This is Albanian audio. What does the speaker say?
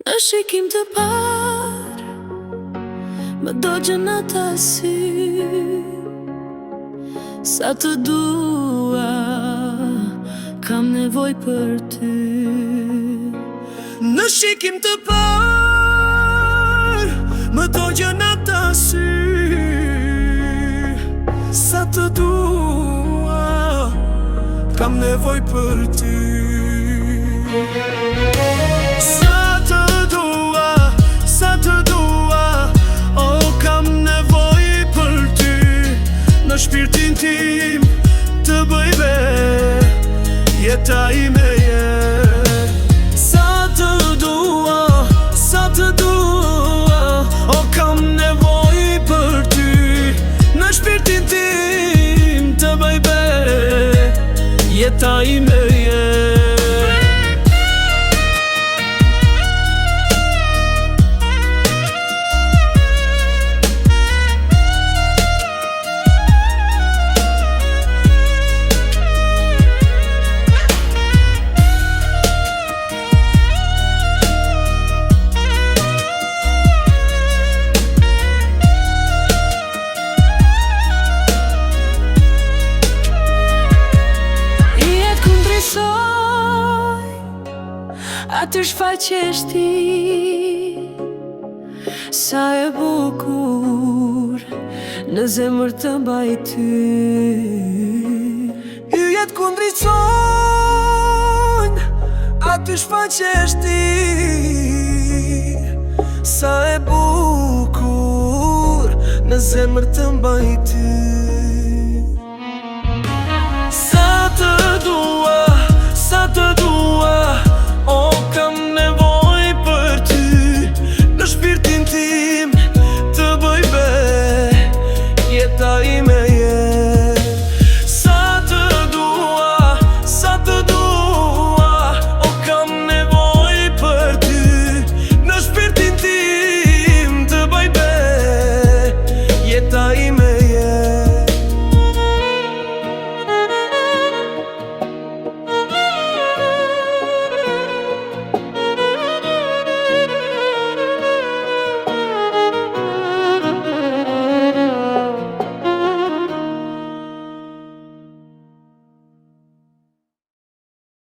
Në shikim të parë më dogjen ata sy, sa të dua, kam nevoj për ty. Në shikim të parë më dogjen ata sy, sa të dua, kam nevoj për ty. Sa të dua, oh, kam nevoj për ty. Në shpirtin tim të bëj vetë jeta ime je. Sa të dua, oh, kam nevoj për ty. Në shpirtin tim të bëj vetë jeta ime je. Atë shfaqesh ti, sa e bukur, në zemër të mbaj ty. Yjet ku ndriçojnë, atë shfaqesh ti, sa e bukur, në zemër të mbaj ty.